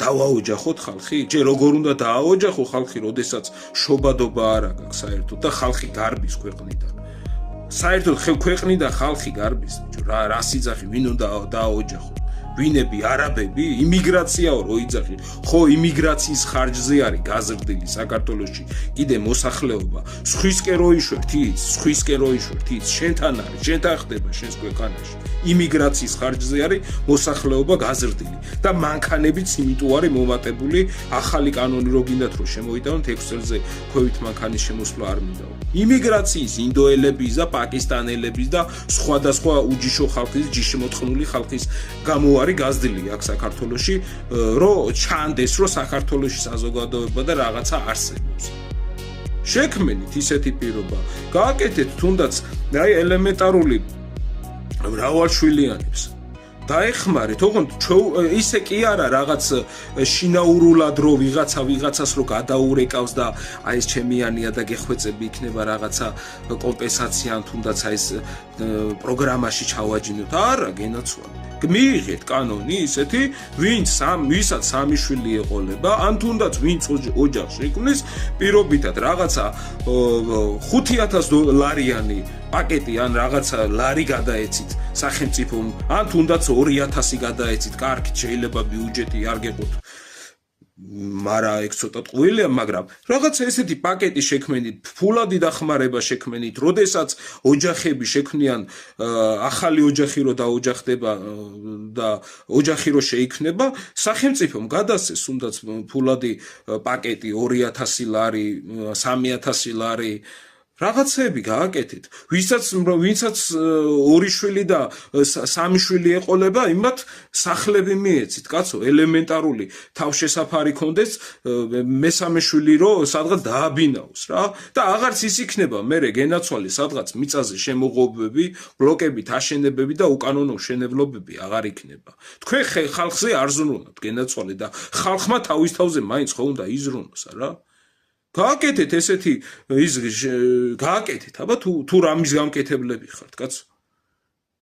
დავაოჯახოთ ხალხი? ჯერ როგორ უნდა დააოჯახო ხალხი, როდესაც შობადობა არ აქვს საერთოდ და ხალხი გარბის ქვეყნიდან. საერთოდ ქვეყნიდან ხალხი გარბის, რა სიძახი, ვინ უნდა დააოჯახო? ვინები არაბები, იმიგრაციაო რო იძახი. ხო, იმიგრაციის ხარჯზე არის გაზრდილი საქართველოში კიდე მოსახლეობა. სხვისკენ რო იშვერთ ის, სხვისკენ რო იშვერთ ის, შენთან არის, შენთან ხდება შენს ქვეყანაში. იმიგრაციის ხარჯზე არის მოსახლეობა გაზრდილი და მანქანებიც იმიტომ არის მომატებული ახალი კანონი რო გინდათ რომ შემოიტანოთ 6 წელზე ქვევით მანქანის შემოსვლა არ მინდაო. იმიგრაციის ინდოელების და პაკისტანელების და სხვადასხვა უჯიშო ხალხის, ჯიშმოთხნული ხალხის გამო არის გაზრდილი აქ საქართველოში, რომ ჩანდეს, რომ საქართველოში საზოგადოება და რაღაცა არსებობს. შექმნით ისეთი პირობა, გააკეთეთ თუნდაც აი ელემენტარული მრავალშვილიანებს. დაეხმარეთ, ოღონდ ისე კი არა რაღაც შინაურულად რო ვიღაცას რო გადაურეკავს და აი ეს ჩემიანია და გეხვეწები იქნება რაღაცა კომპენსაცია ან თუნდაც აი ეს პროგრამაში ჩავაჯინოთ. არა, გენაცვალეთ. მიიღეთ კანონი ისეთი, ვისაც 3 შვილი ეყოლება, ან თუნდაც ვინც ოჯახს შექმნის, პირობითად რაღაცა 5,000 ლარიანი პაკეტი ან რაღაცა ლარი გადაეცით სახელმწიფომ, ან თუნდაც 2,000 გადაეცით, კარგით შეიძლება ბიუჯეტი არ გეყოთ. მარა ეგ ცოტა ტყუილია, მაგრამ რაღაცა ესეთი პაკეტი შექმნით, ფულადი დახმარება შექმნით, როდესაც ოჯახები შექმნიან ახალი ოჯახი რო დაოჯახდება და ოჯახი რო შეიქმნება, სახელმწიფომ გადასცეს თუნდაც ფულადი პაკეტი 2,000 ლარი, 3,000 ლარი რაღაცები გააკეთეთ. ვინცაც 2 შვილი და 3 შვილი ეყოლება, იმათ სახლები მიეცით, კაცო, ელემენტარული თავშესაფარი კონდეს, მესამე შვილი რო სადღაც დააბინაოს რა და აღარც ის იქნება მერე გენაცვალე სადღაც მიწაზე შემოღობები, ბლოკებით აშენებები და უკანონო მშენებლობები აღარ იქნება. თქვენ ხალხზე არ ზრუნავთ გენაცვალე და ხალხმა თავის თავზე მაინც ხო უნდა იზრუნოს რა. გააკეთეთ ესეთი გააკეთეთ, აბა თუ რამის გამკეთებლები ხართ, კაცო.